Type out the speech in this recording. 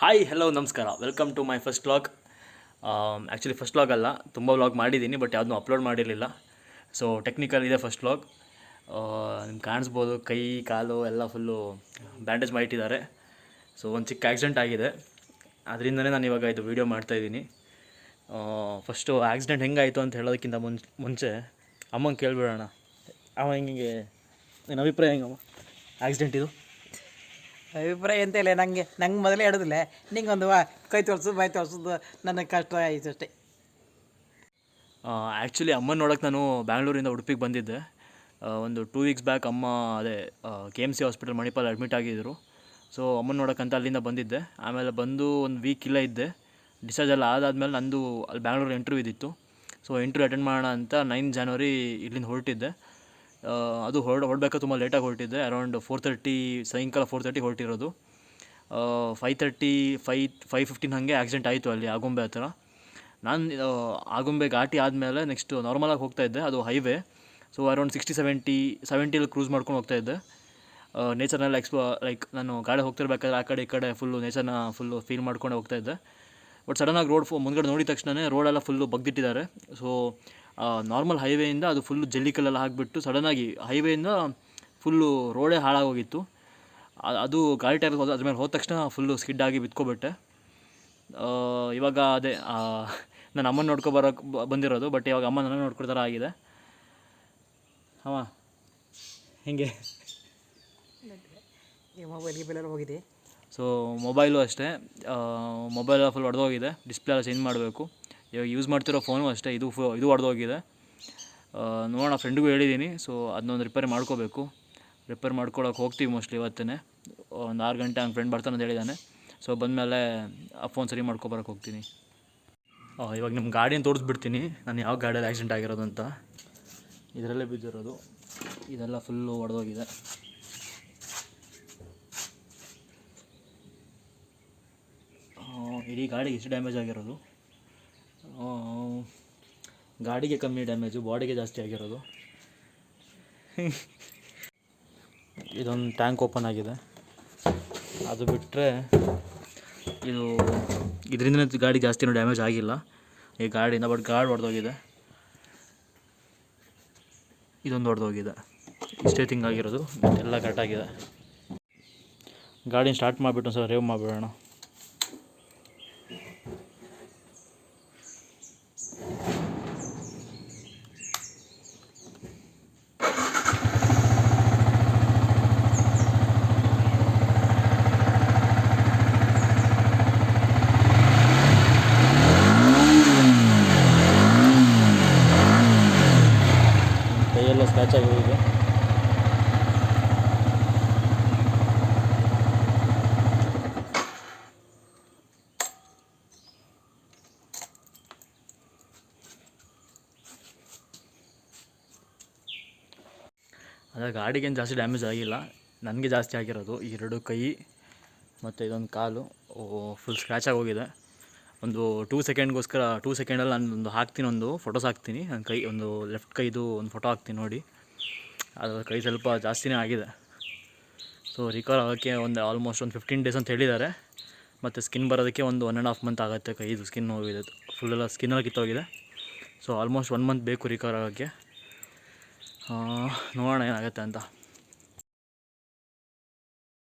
Hi hello ನಮಸ್ಕಾರ, welcome to my first vlog. Actually first vlog ಅಲ್ಲ, ತುಂಬ vlog ಮಾಡಿದ್ದೀನಿ, ಬಟ್ ಯಾವುದನ್ನೂ ಅಪ್ಲೋಡ್ ಮಾಡಿರಲಿಲ್ಲ. ಸೊ ಟೆಕ್ನಿಕಲ್ ಇದೆ ಫಸ್ಟ್ ವ್ಲಾಗ್. ನಿಮ್ಗೆ ಕಾಣಿಸ್ಬೋದು, ಕೈ ಕಾಲು ಎಲ್ಲ ಫುಲ್ಲು ಬ್ಯಾಂಡೇಜ್ ಮಾಡಿಟ್ಟಿದ್ದಾರೆ. ಸೊ ಒಂದು ಚಿಕ್ಕ ಆಕ್ಸಿಡೆಂಟ್ ಆಗಿದೆ, ಅದರಿಂದನೇ ನಾನು ಇವಾಗ ಇದು ವೀಡಿಯೋ ಮಾಡ್ತಾಯಿದ್ದೀನಿ. ಫಸ್ಟು ಆಕ್ಸಿಡೆಂಟ್ ಹೆಂಗಾಯಿತು ಅಂತ ಹೇಳೋದಕ್ಕಿಂತ ಮುಂಚೆ ಅಮ್ಮಂಗೆ ಕೇಳಿಬಿಡೋಣ. ಅವ ಹಿಂಗೆ ನಿನ್ನ ಅಭಿಪ್ರಾಯ ಹೆಂಗಮ್ಮ ಆಕ್ಸಿಡೆಂಟ್ ಇದು? ಅಭಿಪ್ರಾಯ ಎಂತ ಇಲ್ಲ, ನಂಗೆ ಮೊದಲೇ ಹೇಳೋದಿಲ್ಲ. ನಿಂಗೊಂದು ಕೈ ತೋರಿಸೋದು ಬಾಯಿ ತೋರಿಸೋದು ನನಗೆ ಕಷ್ಟ ಆಯಿತು ಅಷ್ಟೇ. ಆ್ಯಕ್ಚುಲಿ ಅಮ್ಮನ ನೋಡೋಕೆ ನಾನು ಬ್ಯಾಂಗ್ಳೂರಿಂದ ಉಡುಪಿಗೆ ಬಂದಿದ್ದೆ. ಒಂದು 2 ವೀಕ್ಸ್ ಬ್ಯಾಕ್ ಅಮ್ಮ ಅದೇ KMC ಹಾಸ್ಪಿಟಲ್ ಮಣಿಪಾಲ್ ಅಡ್ಮಿಟ್ ಆಗಿದ್ದರು. ಸೊ ಅಮ್ಮನ ನೋಡೋಕ್ಕಂತ ಅಲ್ಲಿಂದ ಬಂದಿದ್ದೆ. ಆಮೇಲೆ ಬಂದು ಒಂದು ವೀಕ್ ಇಲ್ಲ ಇದ್ದೆ. ಡಿಸ್ಚಾರ್ಜ್ ಎಲ್ಲ ಆದಾದಮೇಲೆ ನಂದು ಅಲ್ಲಿ ಬ್ಯಾಂಗ್ಳೂರು ಇಂಟರ್ವ್ಯೂ ಇದ್ದಿತ್ತು. ಸೊ ಇಂಟರ್ವ್ಯೂ ಅಟೆಂಡ್ ಮಾಡೋಣ ಅಂತ 9 ಜನವರಿ ಇಲ್ಲಿಂದ ಹೊರಟಿದ್ದೆ. ಅದು ಹೊರಡಬೇಕಾದ್ರೆ ತುಂಬ ಲೇಟಾಗಿ ಹೊರಟಿದ್ದೆ. ಅರೌಂಡ್ 4:30 ಸಾಯಂಕಾಲ 4:30 ಹೊರಟಿರೋದು. 5:15 ಹಾಗೆ ಆಕ್ಸಿಡೆಂಟ್ ಆಯಿತು ಅಲ್ಲಿ ಆಗುಂಬೆ ಹತ್ರ. ನಾನು ಆಗುಂಬೆ ಘಾಟಿ ಆದಮೇಲೆ ನೆಕ್ಸ್ಟ್ ನಾರ್ಮಲಾಗಿ ಹೋಗ್ತಾಯಿದ್ದೆ, ಅದು ಹೈವೇ. ಸೊ ಅರೌಂಡ್ 60-70 ಕ್ರೂಸ್ ಮಾಡ್ಕೊಂಡು ಹೋಗ್ತಾಯಿದ್ದೆ. ನೇಚರ್ನೆಲ್ಲ ಲೈಕ್ ನಾನು ಗಾಡಿ ಹೋಗ್ತಿರ್ಬೇಕಾದ್ರೆ ಆ ಕಡೆ ಈ ಕಡೆ ಫುಲ್ಲು ನೇಚರ್ನ ಫುಲ್ಲು ಫೀಲ್ ಮಾಡ್ಕೊಂಡು ಹೋಗ್ತಾಯಿದ್ದೆ. ಬಟ್ ಸಡನ್ನಾಗಿ ಮುಂದ್ಗಡೆ ನೋಡಿದ ತಕ್ಷಣ ರೋಡೆಲ್ಲ ಫುಲ್ಲು ಬಗ್ದಿಟ್ಟಿದ್ದಾರೆ. ಸೊ ನಾರ್ಮಲ್ ಹೈವೇಯಿಂದ ಅದು ಫುಲ್ಲು ಜಲ್ಲಿಕಲ್ಲೆಲ್ಲ ಹಾಕಿಬಿಟ್ಟು ಸಡನ್ನಾಗಿ ಹೈವೇಯಿಂದ ಫುಲ್ಲು ರೋಡೇ ಹಾಳಾಗೋಗಿತ್ತು. ಅದು ಗಾಡಿ ಟೈರ್ ಅದ್ರ ಮೇಲೆ ಹೋದ ತಕ್ಷಣ ಫುಲ್ಲು ಸ್ಕಿಡ್ ಆಗಿ ಬಿತ್ಕೊಬಿಟ್ಟೆ. ಇವಾಗ ಅದೇ ನಾನು ಅಮ್ಮನ ನೋಡ್ಕೊಬರೋಕ್ಕೆ ಬಂದಿರೋದು, ಬಟ್ ಇವಾಗ ಅಮ್ಮ ನನ್ನ ನೋಡ್ಕೊಳ್ತಾರ ಆಗಿದೆ. ಅಮ್ಮ ಹೇಗೆ ಮೊಬೈಲ್ಗೆ ಹೋಗಿದೆ. ಸೊ ಮೊಬೈಲು ಅಷ್ಟೇ, ಮೊಬೈಲ್ ಫುಲ್ ಹೊಡೆದೋಗಿದೆ. ಡಿಸ್ಪ್ಲೇ ಎಲ್ಲ ಚೇಂಜ್ ಮಾಡಬೇಕು. ಇವಾಗ ಯೂಸ್ ಮಾಡ್ತಿರೋ ಫೋನು ಅಷ್ಟೇ, ಇದು ಹೊಡೆದೋಗಿದೆ. ನೋಡೋಣ, ಫ್ರೆಂಡ್ಗೂ ಹೇಳಿದ್ದೀನಿ. ಸೊ ಅದನ್ನೊಂದು ರಿಪೇರಿ ಮಾಡ್ಕೋಬೇಕು. ರಿಪೇರ್ ಮಾಡ್ಕೊಳಕ್ಕೆ ಹೋಗ್ತೀವಿ ಮೋಸ್ಟ್ಲಿ ಇವತ್ತೇ. ಒಂದು 6 ಗಂಟೆ ಹಂಗೆ ಫ್ರೆಂಡ್ ಬರ್ತಾನೆ ಅಂತ ಹೇಳಿದ್ದಾನೆ. ಸೊ ಬಂದಮೇಲೆ ಆ ಫೋನ್ ಸರಿ ಮಾಡ್ಕೊಬರಕ್ಕೆ ಹೋಗ್ತೀನಿ. ಇವಾಗ ನಿಮ್ಮ ಗಾಡಿನ ತೋರಿಸ್ಬಿಡ್ತೀನಿ, ನಾನು ಯಾವ ಗಾಡಿಯಲ್ಲಿ ಆಕ್ಸಿಡೆಂಟ್ ಆಗಿರೋದು ಅಂತ. ಇದರಲ್ಲೇ ಬಿದ್ದಿರೋದು, ಇದೆಲ್ಲ ಫುಲ್ಲು ಹೊಡೆದೋಗಿದೆ. ಇಡೀ ಗಾಡಿಗೆ ಎಷ್ಟು ಡ್ಯಾಮೇಜ್ ಆಗಿರೋದು. ಗಾಡಿಗೆ ಕಮ್ಮಿ ಡ್ಯಾಮೇಜು, ಬಾಡಿಗೆ ಜಾಸ್ತಿ ಆಗಿರೋದು. ಇದೊಂದು ಟ್ಯಾಂಕ್ ಓಪನ್ ಆಗಿದೆ. ಅದು ಬಿಟ್ಟರೆ ಇದರಿಂದ ಗಾಡಿ ಜಾಸ್ತಿನೂ ಡ್ಯಾಮೇಜ್ ಆಗಿಲ್ಲ ಈ ಗಾಡಿಯಿಂದ. ಬಟ್ ಗಾಡಿ ಹೊಡೆದೋಗಿದೆ, ಇದೊಂದು ಹೊಡೆದೋಗಿದೆ. ಇಷ್ಟೇ ಥಿಂಗ್ ಆಗಿರೋದು, ಎಲ್ಲ ಕರೆಕ್ಟಾಗಿದೆ. ಗಾಡಿನ ಸ್ಟಾರ್ಟ್ ಮಾಡಿಬಿಟ್ಟು ಒಂದು ಸಲ ರೇವ್ ಮಾಡಿಬಿಡೋಣ. ಕೈಯೆಲ್ಲ ಸ್ಕ್ರ್ಯಾಚ್ ಆಗಿ ಹೋಗಿದೆ. ಅದೇ ಗಾಡಿಗೇನು ಜಾಸ್ತಿ ಡ್ಯಾಮೇಜ್ ಆಗಿಲ್ಲ, ನನಗೆ ಜಾಸ್ತಿ ಆಗಿರೋದು 2 ಕೈ ಮತ್ತು ಇದೊಂದು ಕಾಲು ಫುಲ್ ಸ್ಕ್ರ್ಯಾಚ್ ಆಗಿ ಹೋಗಿದೆ. ಒಂದು 2 ಸೆಕೆಂಡಲ್ಲಿ ನಾನು ಒಂದು ಹಾಕ್ತೀನಿ, ಒಂದು ಫೋಟೋಸ್ ಹಾಕ್ತೀನಿ. ನನ್ನ ಕೈ ಒಂದು ಲೆಫ್ಟ್ ಕೈದು ಒಂದು ಫೋಟೋ ಹಾಕ್ತೀನಿ ನೋಡಿ. ಅದು ಕೈ ಸ್ವಲ್ಪ ಜಾಸ್ತಿನೇ ಆಗಿದೆ. ಸೊ ರಿಕವರ್ ಆಗೋಕ್ಕೆ ಒಂದು ಆಲ್ಮೋಸ್ಟ್ ಒಂದು 15 ಡೇಸ್ ಅಂತ ಹೇಳಿದ್ದಾರೆ. ಮತ್ತು ಸ್ಕಿನ್ ಬರೋದಕ್ಕೆ ಒಂದು 1.5 ಮಂತ್ ಆಗುತ್ತೆ. ಕೈದು ಸ್ಕಿನ್ ಹೋಗಿದೆ, ಫುಲ್ಲೆಲ್ಲ ಸ್ಕಿನ್ನೆಲ್ಲ ಕಿತ್ತೋಗಿದೆ. ಸೊ ಆಲ್ಮೋಸ್ಟ್ 1 ಮಂತ್ ಬೇಕು ರಿಕವರ್ ಆಗೋಕ್ಕೆ. ನೋಡೋಣ ಏನಾಗುತ್ತೆ ಅಂತ.